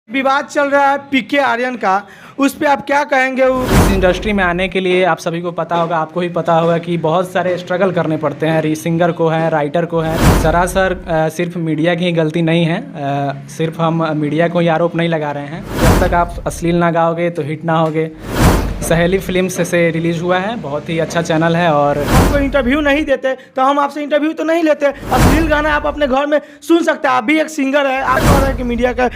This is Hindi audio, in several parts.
विवाद चल रहा है पीके आर्यन का, उस पर आप क्या कहेंगे? इस इंडस्ट्री में आने के लिए आप सभी को पता होगा, आपको भी पता होगा कि बहुत सारे स्ट्रगल करने पड़ते हैं। सिंगर को है, राइटर को है। सरासर सिर्फ मीडिया की ही गलती नहीं है। सिर्फ हम मीडिया को ही आरोप नहीं लगा रहे हैं। जब तक आप अश्लील ना गाओगे तो हिट ना होगे। सहेली फिल्म्स से रिलीज़ हुआ है, बहुत ही अच्छा चैनल है। और हमको इंटरव्यू नहीं देते तो हम आपसे इंटरव्यू तो नहीं लेते। अश्लील गाना आप अपने घर में सुन सकते हैं। आप भी एक सिंगर है, आप कह रहे हैं कि मीडिया का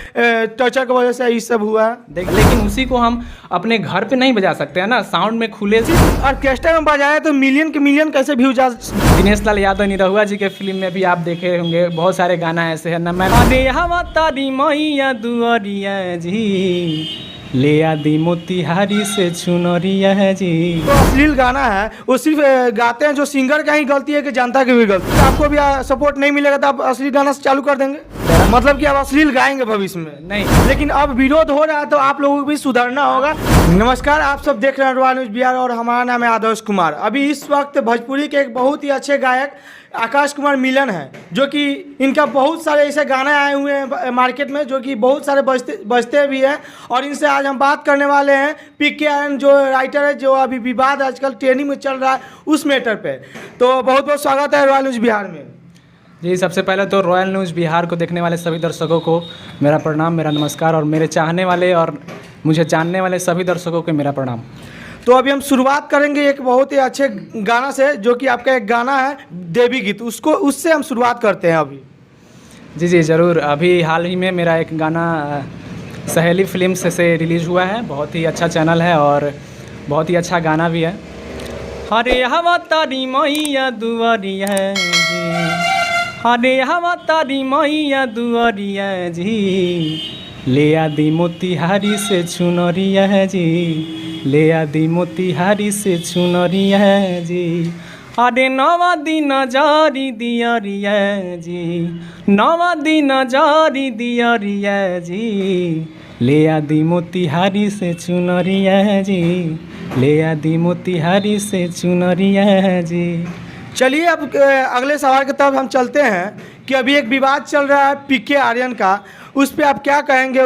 टचर की वजह से ये सब हुआ है। लेकिन उसी को हम अपने घर पे नहीं बजा सकते हैं ना, साउंड में खुले। ऑर्केस्ट्रा में बजाया तो मिलियन के मिलियन कैसे व्यू जा। दिनेश लाल यादव निरहुआ जी के फिल्म में भी आप देखे होंगे, बहुत सारे गाना ऐसे हैं ना। मैं तारी मैया दुआरिया जी, ले आदि मोतिहारी से चुनरिया है जी। तो अश्लील गाना है वो सिर्फ गाते हैं, जो सिंगर का ही गलती है कि जनता की भी गलती है। आपको भी सपोर्ट नहीं मिलेगा तो आप अश्लील गाना चालू कर देंगे, मतलब कि आप अश्लील गाएंगे भविष्य में? नहीं, लेकिन अब विरोध हो रहा है तो आप लोगों को भी सुधरना होगा। नमस्कार, आप सब देख रहे हैं रॉयल न्यूज़ बिहार और हमारा नाम है आदर्श कुमार। अभी इस वक्त भोजपुरी के एक बहुत ही अच्छे गायक आकाश कुमार मिलन है, जो कि इनका बहुत सारे ऐसे गाने आए हुए हैं मार्केट में, जो कि बहुत सारे बजते भी हैं। और इनसे आज हम बात करने वाले हैं पीके आर्यन जो राइटर है, जो अभी विवाद आजकल ट्रेनिंग में चल रहा है उस मैटर पे। तो बहुत बहुत स्वागत है रॉयल न्यूज़ बिहार में। जी, सबसे पहले तो रॉयल न्यूज़ बिहार को देखने वाले सभी दर्शकों को मेरा प्रणाम, मेरा नमस्कार। और मेरे चाहने वाले और मुझे जानने वाले सभी दर्शकों को मेरा प्रणाम। तो अभी हम शुरुआत करेंगे एक बहुत ही अच्छे गाना से, जो कि आपका एक गाना है देवी गीत, उससे हम शुरुआत करते हैं अभी। जी जी ज़रूर। अभी हाल ही में मेरा एक गाना सहेली फिल्म्स से रिलीज़ हुआ है, बहुत ही अच्छा चैनल है और बहुत ही अच्छा गाना भी है। हरे हवा तारी मैया दुआरिया जी, हरे हवा तारी मैया दुआरिया जी, ले आदि मोतिहारी से चुनरिया है जी, ले आदि मोतिहारी से चुनरिया है जी। अरे नवा दिन जारी दियरिया जी, नवा दिन जारी दियरिया जी, ले आदि मोतिहारी से चुनरिया है जी, ले आदि मोतिहारी से चुनरिया है जी। चलिए अब अगले सवाल की तरफ हम चलते हैं कि अभी एक विवाद चल रहा है पीके आर्यन का, उस पर आप क्या कहेंगे?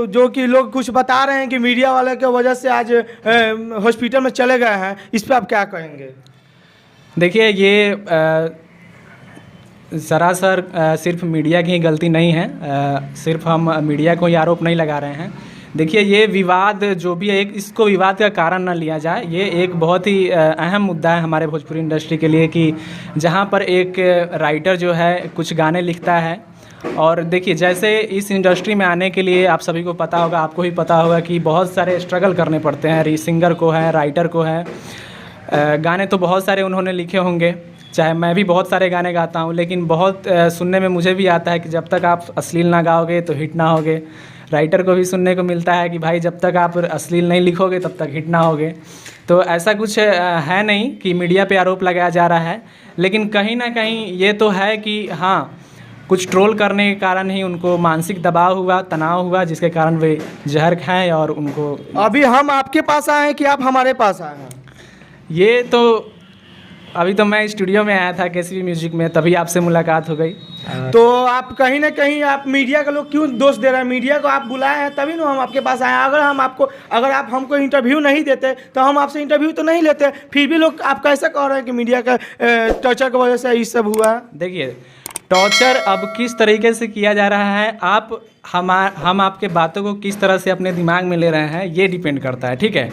जो कि लोग कुछ बता रहे हैं कि मीडिया वाले की वजह से आज हॉस्पिटल में चले गए हैं, इस पर आप क्या कहेंगे? देखिए, ये सरासर सिर्फ मीडिया की ही गलती नहीं है। सिर्फ हम मीडिया को ही आरोप नहीं लगा रहे हैं। देखिए, ये विवाद जो भी है, इसको विवाद का कारण ना लिया जाए। ये एक बहुत ही अहम मुद्दा है हमारे भोजपुरी इंडस्ट्री के लिए, कि जहाँ पर एक राइटर जो है कुछ गाने लिखता है। और देखिए, जैसे इस इंडस्ट्री में आने के लिए आप सभी को पता होगा, आपको भी पता होगा कि बहुत सारे स्ट्रगल करने पड़ते हैं। सिंगर को है, राइटर को है। गाने तो बहुत सारे उन्होंने लिखे होंगे, चाहे मैं भी बहुत सारे गाने गाता हूँ, लेकिन बहुत सुनने में मुझे भी आता है कि जब तक आप अश्लील ना गाओगे तो हिट ना होगे। राइटर को भी सुनने को मिलता है कि भाई जब तक आप अश्लील नहीं लिखोगे तब तक हिट ना होगे। तो ऐसा कुछ है नहीं कि मीडिया पे आरोप लगाया जा रहा है, लेकिन कहीं ना कहीं ये तो है कि हाँ, कुछ ट्रोल करने के कारण ही उनको मानसिक दबाव हुआ, तनाव हुआ, जिसके कारण वे जहर खाएँ और उनको। अभी हम आपके पास आए हैं कि आप हमारे पास आए हैं? ये तो अभी तो मैं स्टूडियो में आया था केसीबी म्यूजिक में, तभी आपसे मुलाकात हो गई। तो आप कहीं ना कहीं आप मीडिया के लोग क्यों दोष दे रहे हैं? मीडिया को आप बुलाए हैं तभी ना हम आपके पास आए हैं। अगर आप हमको इंटरव्यू नहीं देते तो हम आपसे इंटरव्यू तो नहीं लेते। फिर भी लोग आप कैसे कह रहे हैं कि मीडिया का टचर की वजह से ये सब हुआ है? देखिए, टॉर्चर अब किस तरीके से किया जा रहा है, हम आपके बातों को किस तरह से अपने दिमाग में ले रहे हैं, ये डिपेंड करता है। ठीक है,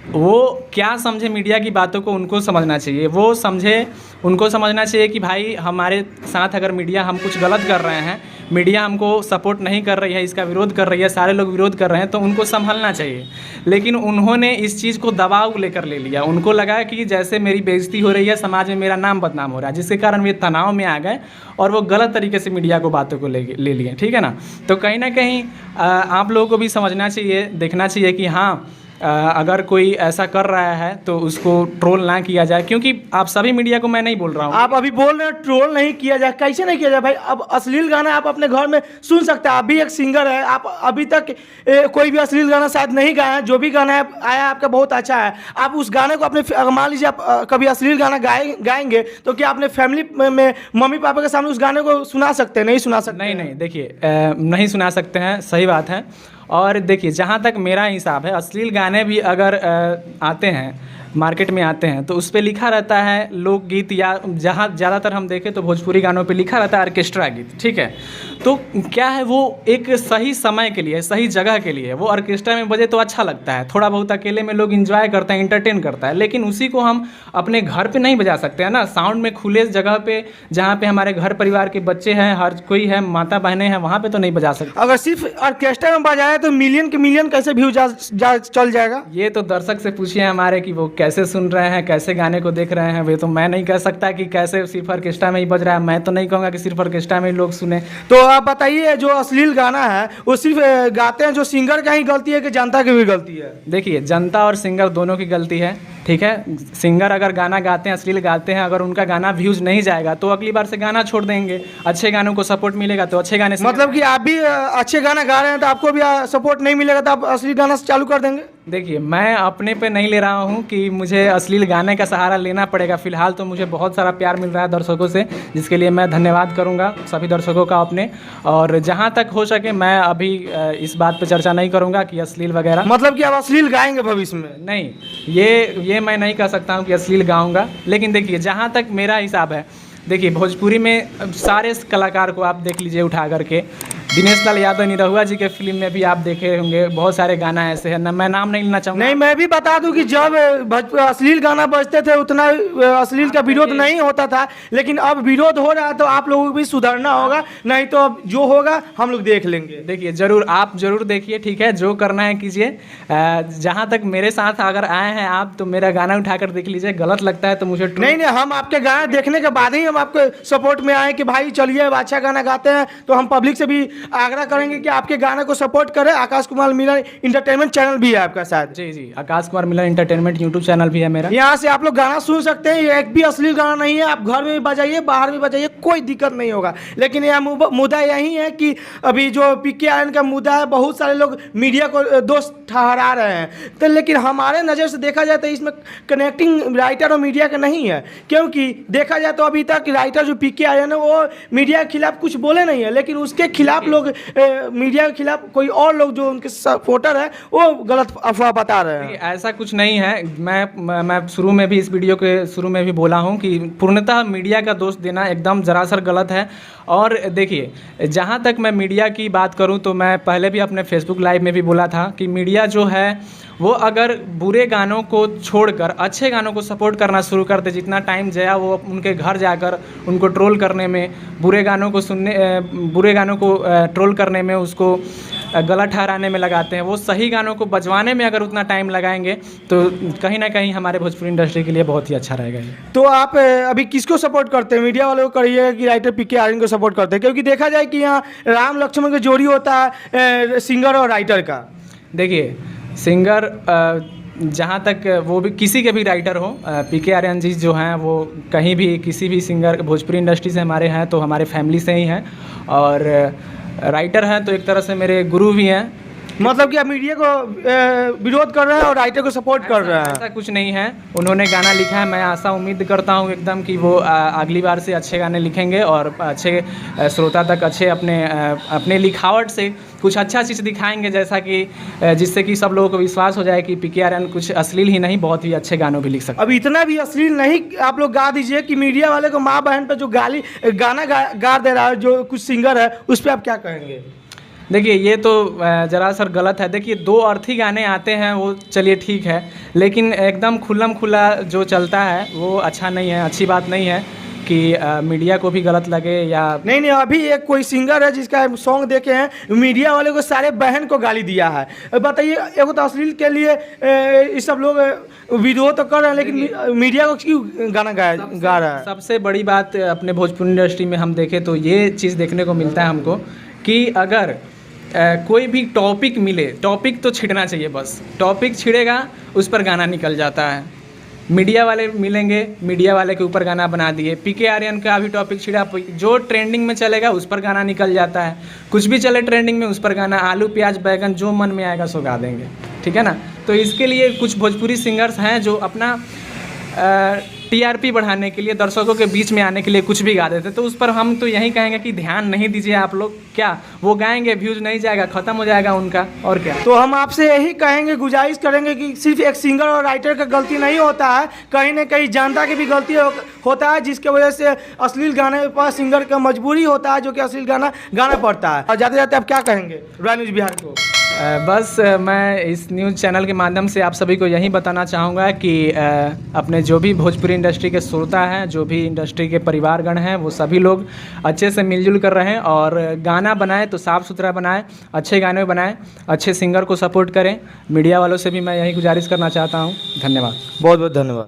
वो क्या समझे मीडिया की बातों को, उनको समझना चाहिए। वो समझे, उनको समझना चाहिए कि भाई हमारे साथ अगर मीडिया हम कुछ गलत कर रहे हैं, मीडिया हमको सपोर्ट नहीं कर रही है, इसका विरोध कर रही है, सारे लोग विरोध कर रहे हैं, तो उनको संभलना चाहिए। लेकिन उन्होंने इस चीज़ को दबाव लेकर ले लिया। उनको लगा कि जैसे मेरी बेइज्जती हो रही है, समाज में मेरा नाम बदनाम हो रहा है, जिसके कारण वे तनाव में आ गए और वो गलत तरीके से मीडिया को बातों को ले लिए। ठीक है ना? तो कहीं ना कहीं आप लोगों को भी समझना चाहिए, देखना चाहिए कि हाँ, अगर कोई ऐसा कर रहा है तो उसको ट्रोल ना किया जाए। क्योंकि आप सभी मीडिया को मैं नहीं बोल रहा हूँ, आप अभी बोल रहे हैं ट्रोल नहीं किया जाए। कैसे नहीं किया जाए भाई? अब अश्लील गाना आप अपने घर में सुन सकते हैं। आप भी एक सिंगर है, आप अभी तक कोई भी अश्लील गाना शायद नहीं गाया है। जो भी गाना आया आपका बहुत अच्छा है। आप उस गाने को अपने, मान लीजिए आप कभी अश्लील गाना गाएंगे तो क्या अपने फैमिली में मम्मी पापा के सामने उस गाने को सुना सकते हैं? नहीं सुना सकते? नहीं, देखिए, नहीं सुना सकते हैं, सही बात है। और देखिए, जहाँ तक मेरा हिसाब है, अश्लील गाने भी अगर आते हैं, मार्केट में आते हैं, तो उस पे लिखा रहता है लोकगीत, या जहाँ ज़्यादातर हम देखें तो भोजपुरी गानों पे लिखा रहता है ऑर्केस्ट्रा गीत, ठीक है। तो क्या है, वो एक सही समय के लिए, सही जगह के लिए, वो ऑर्केस्ट्रा में बजे तो अच्छा लगता है, थोड़ा बहुत अकेले में लोग इंजॉय करते हैं, इंटरटेन करता है, लेकिन उसी को हम अपने घर पे नहीं बजा सकते हैं ना। साउंड में खुले जगह पे, जहाँ पे हमारे घर परिवार के बच्चे हैं, हर कोई है, माता बहनें हैं, वहाँ पे तो नहीं बजा सकते। अगर सिर्फ ऑर्केस्ट्रा में बजाया तो मिलियन के मिलियन कैसे व्यू चल जाएगा? ये तो दर्शक से पूछिए हमारे कि वो कैसे सुन रहे हैं, कैसे गाने को देख रहे हैं। वे तो मैं नहीं कह सकता कि कैसे सिर्फ ऑर्केस्ट्रा में ही बज रहा है। मैं तो नहीं कहूँगा कि सिर्फ ऑर्केस्ट्रा में ही लोग सुने। तो आप बताइए, जो अश्लील गाना है वो सिर्फ गाते हैं जो सिंगर का ही गलती है कि जनता की भी गलती है? देखिए, जनता और सिंगर दोनों की गलती है, ठीक है। सिंगर अगर गाना गाते हैं, अश्लील गाते हैं, अगर उनका गाना व्यूज़ नहीं जाएगा तो अगली बार से गाना छोड़ देंगे। अच्छे गानों को सपोर्ट मिलेगा तो अच्छे गाने मतलब कि आप भी अच्छे गाना गा रहे हैं तो आपको भी सपोर्ट नहीं मिलेगा तो आप अश्लील गाना चालू कर देंगे? देखिए, मैं अपने पे नहीं ले रहा हूँ कि मुझे अश्लील गाने का सहारा लेना पड़ेगा। फ़िलहाल तो मुझे बहुत सारा प्यार मिल रहा है दर्शकों से, जिसके लिए मैं धन्यवाद करूँगा सभी दर्शकों का अपने। और जहाँ तक हो सके मैं अभी इस बात पे चर्चा नहीं करूँगा कि अश्लील वगैरह। मतलब कि आप अश्लील गाएंगे भविष्य में? नहीं, ये मैं नहीं कह सकता हूँ कि अश्लील गाऊँगा। लेकिन देखिए, जहाँ तक मेरा हिसाब है, देखिए भोजपुरी में सारे कलाकार को आप देख लीजिए उठा करके। दिनेश लाल यादव निरहुआ जी के फिल्म में भी आप देखे होंगे, बहुत सारे गाना ऐसे हैं ना, मैं नाम नहीं लेना चाहूँगा। नहीं, मैं भी बता दूं कि जब अश्लील गाना बजते थे उतना अश्लील का विरोध नहीं होता था, लेकिन अब विरोध हो रहा है तो आप लोगों को भी सुधरना होगा, नहीं तो अब जो होगा हम लोग देख लेंगे। देखिए, आप जरूर देखिए, ठीक है, जो करना है कीजिए। जहाँ तक मेरे साथ अगर आए हैं आप तो मेरा गाना उठाकर देख लीजिए, गलत लगता है तो मुझे नहीं, हम आपके गाना देखने के बाद ही हम आपके सपोर्ट में आए कि भाई चलिए अब अच्छा गाना गाते हैं, तो हम पब्लिक से भी आग्रह करेंगे कि आपके गाने को सपोर्ट करें। आकाश कुमार मिलन इंटरटेनमेंट चैनल भी है आपका साथ? जी, आकाश कुमार मिलन इंटरटेनमेंट यूट्यूब चैनल भी है मेरा। यहाँ से आप लोग गाना सुन सकते हैं, ये एक भी अश्लील गाना नहीं है। आप घर में भी बजाइए, बाहर भी बजाइए, कोई दिक्कत नहीं होगा। लेकिन यह मुद्दा यही है कि अभी जो PKRN का मुद्दा है, बहुत सारे लोग मीडिया को दोष ठहरा रहे हैं, तो लेकिन हमारे नज़र से देखा जाए तो इसमें कनेक्टिंग राइटर और मीडिया का नहीं है। क्योंकि देखा जाए तो अभी तक राइटर जो PKRN है वो मीडिया के खिलाफ कुछ बोले नहीं है, लेकिन उसके खिलाफ लोग मीडिया के खिलाफ कोई और लोग जो उनके सपोर्टर है वो गलत अफवाह बता रहे हैं। ऐसा कुछ नहीं है। मैं शुरू में भी, इस वीडियो के शुरू में भी बोला हूं कि पूर्णतः मीडिया का दोष देना एकदम जरासर गलत है। और देखिए, जहां तक मैं मीडिया की बात करूं तो मैं पहले भी अपने फेसबुक लाइव में भी बोला था कि मीडिया जो है वो अगर बुरे गानों को छोड़कर अच्छे गानों को सपोर्ट करना शुरू कर दे, जितना टाइम जाया वो उनके घर जाकर उनको ट्रोल करने में, बुरे गानों को ट्रोल करने में, उसको गलत ठहराने में लगाते हैं, वो सही गानों को बजवाने में अगर उतना टाइम लगाएंगे तो कहीं ना कहीं हमारे भोजपुरी इंडस्ट्री के लिए बहुत ही अच्छा रहेगा। तो आप अभी किसको सपोर्ट करते हैं? मीडिया वालों को करिए कि राइटर PKRN को सपोर्ट करते हैं? क्योंकि देखा जाए कि यहाँ राम लक्ष्मण का जोड़ी होता है सिंगर और राइटर का। देखिए, सिंगर जहाँ तक वो भी किसी के भी राइटर हो, PKRN जी जो हैं वो कहीं भी किसी भी सिंगर भोजपुरी इंडस्ट्री से हमारे हैं तो हमारे फैमिली से ही हैं, और राइटर हैं तो एक तरह से मेरे गुरु भी हैं। मतलब कि आप मीडिया को विरोध कर रहे हैं और राइटर को सपोर्ट कर रहे हैं? ऐसा कुछ नहीं है, उन्होंने गाना लिखा है, मैं आशा उम्मीद करता हूँ एकदम कि वो अगली बार से अच्छे गाने लिखेंगे और अच्छे श्रोता तक अच्छे अपने लिखावट से कुछ अच्छा चीज़ दिखाएंगे, जैसा कि जिससे कि सब लोगों को विश्वास हो जाए कि PKRN कुछ अश्लील ही नहीं, बहुत ही अच्छे गानों भी लिख सकते। अब इतना भी अश्लील नहीं आप लोग गा दीजिए कि मीडिया वाले को माँ बहन पर जो गाना गा दे रहा है जो कुछ सिंगर है, उस पर आप क्या कहेंगे? देखिए, ये तो ज़रा सर गलत है। देखिए, दो अर्थी गाने आते हैं वो चलिए ठीक है, लेकिन एकदम खुल्लम खुला जो चलता है वो अच्छा नहीं है, अच्छी बात नहीं है कि मीडिया को भी गलत लगे या नहीं। अभी एक कोई सिंगर है जिसका सॉन्ग देखे हैं, मीडिया वाले को सारे बहन को गाली दिया है। बताइए, एगो तो अश्लील के लिए ये सब लोग विरोध तो कर रहे हैं, लेकिन मीडिया को क्यों गाना गा रहा है? सबसे बड़ी बात अपने भोजपुरी इंडस्ट्री में हम देखें तो ये चीज़ देखने को मिलता है हमको कि अगर कोई भी टॉपिक मिले, टॉपिक तो छिड़ना चाहिए, बस टॉपिक छिड़ेगा उस पर गाना निकल जाता है। मीडिया वाले मिलेंगे, मीडिया वाले के ऊपर गाना बना दिए। PKRN का भी टॉपिक छिड़ा, जो ट्रेंडिंग में चलेगा उस पर गाना निकल जाता है। कुछ भी चले ट्रेंडिंग में उस पर गाना, आलू प्याज बैगन जो मन में आएगा सो गा देंगे, ठीक है ना। तो इसके लिए कुछ भोजपुरी सिंगर्स हैं जो अपना टीआरपी बढ़ाने के लिए, दर्शकों के बीच में आने के लिए कुछ भी गा देते, तो उस पर हम तो यही कहेंगे कि ध्यान नहीं दीजिए आप लोग। क्या वो गाएंगे, व्यूज़ नहीं जाएगा, ख़त्म हो जाएगा उनका, और क्या। तो हम आपसे यही कहेंगे, गुजारिश करेंगे कि सिर्फ एक सिंगर और राइटर का गलती नहीं होता है, कहीं ना कहीं जनता की भी गलती होता है, जिसके वजह से अश्लील गाने पर सिंगर का मजबूरी होता है, जो कि अश्लील गाना गाना पड़ता है। और जाते जाते आप क्या कहेंगे रॉयल न्यूज़ बिहार को? बस मैं इस न्यूज़ चैनल के माध्यम से आप सभी को यही बताना चाहूँगा कि अपने जो भी भोजपुरी इंडस्ट्री के श्रोता हैं, जो भी इंडस्ट्री के परिवारगण हैं, वो सभी लोग अच्छे से मिलजुल कर रहें और गाना बनाएं तो साफ़ सुथरा बनाएं, अच्छे गाने बनाएं, अच्छे सिंगर को सपोर्ट करें। मीडिया वालों से भी मैं यही गुजारिश करना चाहता हूँ। धन्यवाद, बहुत बहुत धन्यवाद।